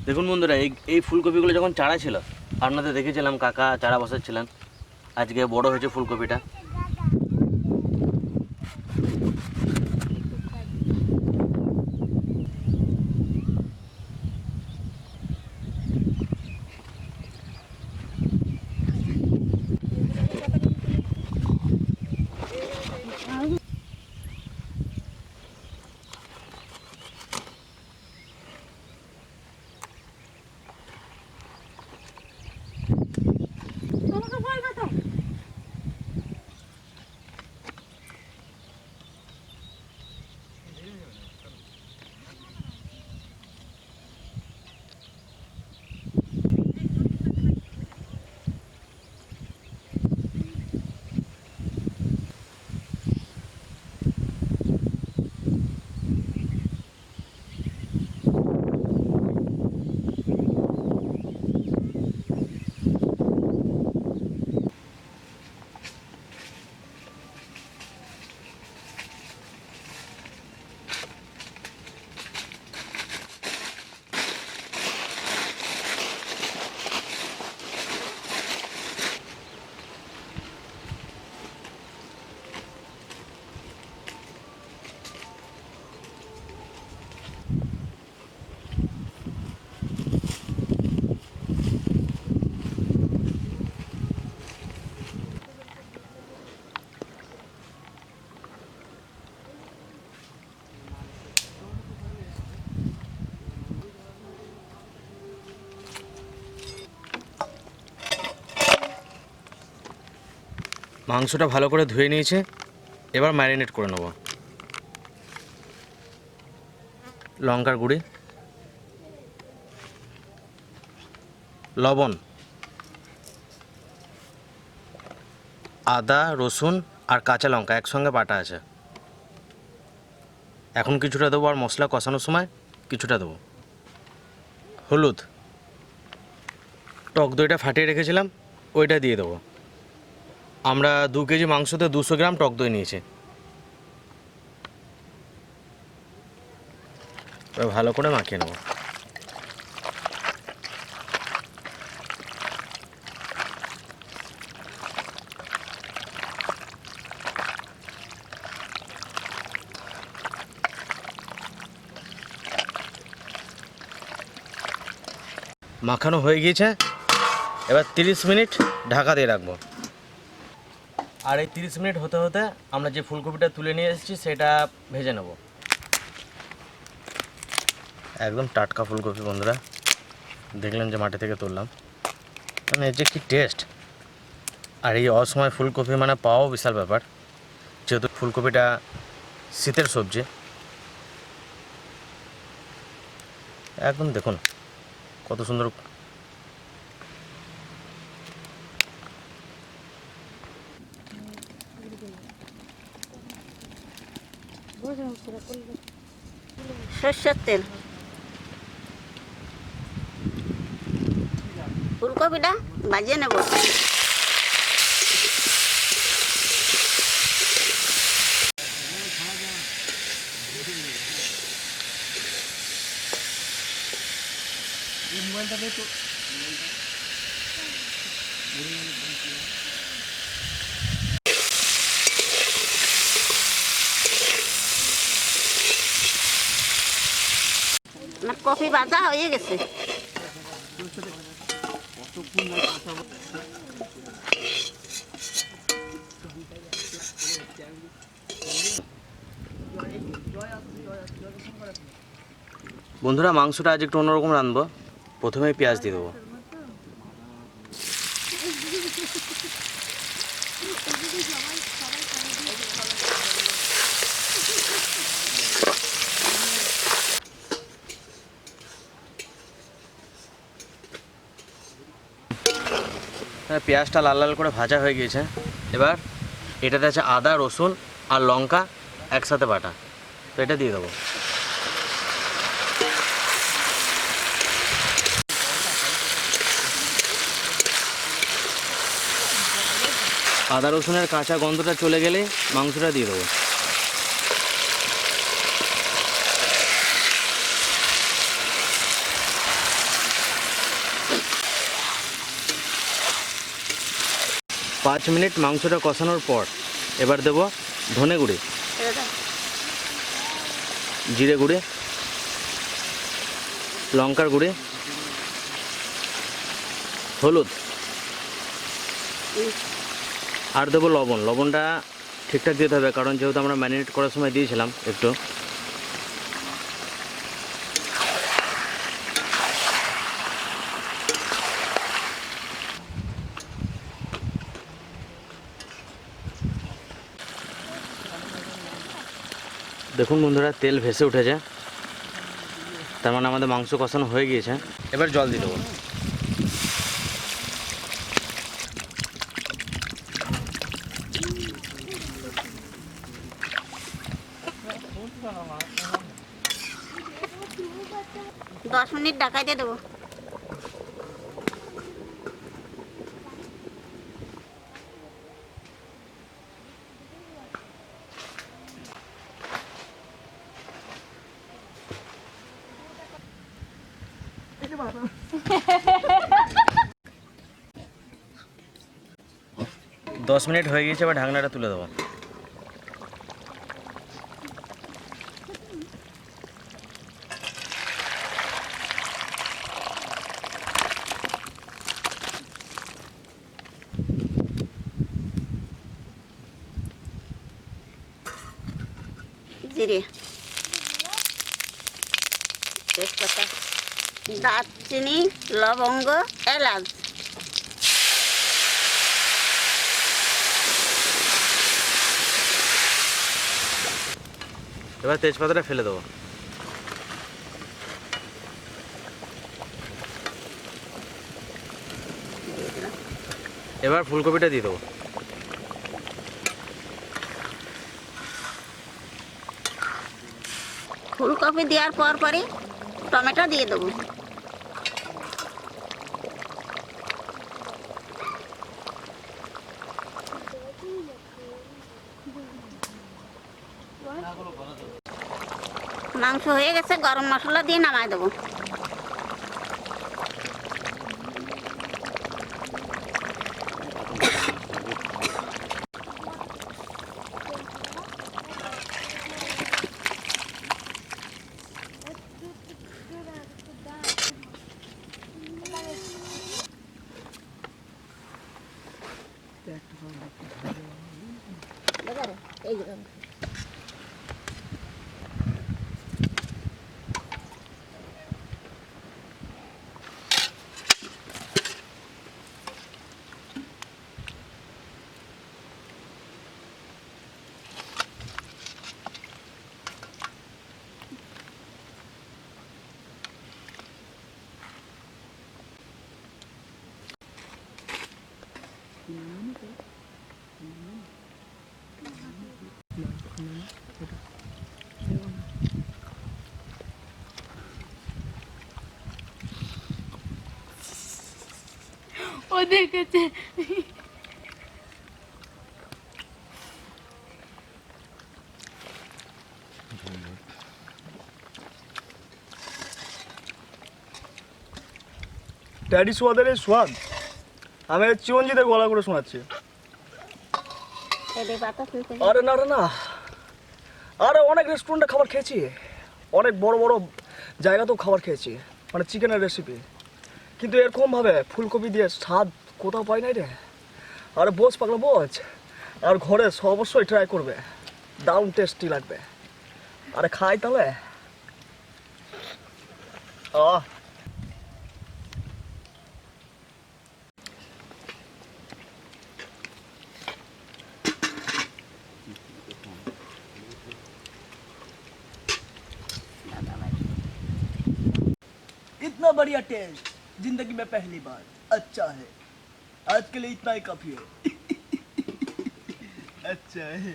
দেখুন বন্ধুরা, এই ফুলকপিগুলো যখন চারা ছিল আপনাদের দেখেছিলাম, কাকা চারা বসাচ্ছিলেন। আজকে বড় হয়েছে ফুলকপিটা। মাংসটা ভালো করে ধুয়ে নিয়েছে, এবার ম্যারিনেট করে নেব। লঙ্কার গুঁড়ি, লবণ, আদা রসুন আর কাঁচা লঙ্কা একসঙ্গে বাটা আছে। এখন কিছুটা দেবো, আর মশলা কষানোর সময় কিছুটা দেবো। হলুদ, টক দইটা ফাটিয়ে রেখেছিলাম ওইটা দিয়ে দেবো। আমরা 2 কেজি মাংসতে 200 গ্রাম টক দই নিয়েছি। এবার ভালো করে মাখিয়ে নেব। মাখানো হয়ে গিয়েছে, এবার 30 মিনিট ঢাকা দিয়ে রাখবো। আর এই 30 মিনিট হতে হতে আমরা যে ফুলকপিটা তুলে নিয়ে এসেছি সেটা ভেজে নেব। একদম টাটকা ফুলকপি বন্ধুরা, দেখলেন যে মাটি থেকে তুললাম, মানে এর যে কী টেস্ট। আর এই অসময় ফুলকপি মানে পাওয়াও বিশাল ব্যাপার, যেহেতু ফুলকপিটা শীতের সবজি। একদম দেখুন কত সুন্দর। সর্ষের তেল, ফুলকপিটা ভাজিয়ে নেব। আমার কফি ভাজা হয়ে গেছে। বন্ধুরা, মাংসটা আজ একটু অন্যরকম রাঁধবো। প্রথমেই পেঁয়াজ দিয়ে দেবো। পেঁয়াজটা লাল লাল করে ভাজা হয়ে গিয়েছে। এবার এটাতে আছে আদা রসুন আর লঙ্কা একসাথে বাটা, তো এটা দিয়ে দেবো। আদা রসুনের কাঁচা গন্ধটা চলে গেলে মাংসটা দিয়ে দেবো। 5 মিনিট মাংসটা কষানোর পর এবার দেব ধনে গুঁড়ি, জিরে গুঁড়ি, লঙ্কার গুঁড়ি, হলুদ আর দেবো লবণ। লবণটা ঠিকঠাক দিতে হবে, কারণ যেহেতু আমরা ম্যারিনেট করার সময় দিয়েছিলাম একটু। দেখুন বন্ধুরা, তেল ভেসে উঠেছে, তার মানে আমাদের মাংস কষানো হয়ে গিয়েছে। এবার জল দিয়ে দেবো। দশ মিনিট ঢাকাইতে দেবো। দশ মিনিট হয়ে গিয়েছে, এবার ঢাকনাটা তুলে দেবো। জিরে, তেজপাতা, দারচিনি, লবঙ্গ, এলাচ। এবার তেজপাতাটা ফেলে দেবো। এবার ফুলকপিটা দিয়ে দেবো। ফুলকপি দেওয়ার পর পরই টমেটো দিয়ে দেবো। মাংস হয়ে গেছে, গরম মশলা দিয়ে নামায় দেবো। ও দেখেছে। ড্যাডি সোয়াদের এই সোয়াদ আমি চিরঞ্জিতের গলা করে শোনাচ্ছি। আরে না রে না, আরে অনেক রেস্টুরেন্টে খাবার খেয়েছি, অনেক বড় বড় জায়গাতেও খাবার খেয়েছি, মানে চিকেনের রেসিপি, কিন্তু এরকমভাবে ফুলকপি দিয়ে স্বাদ কোথাও পাই নাই রে। আরে বোঝ পাগলা বোঝ, আর ঘরে অবশ্যই ট্রাই করবে, দারুণ টেস্টি লাগবে। আরে খাই তাহলে। আহ इतना बढ़िया टेस्ट जिंदगी में पहली बार। अच्छा है, आज के लिए इतना ही काफी है। अच्छा है।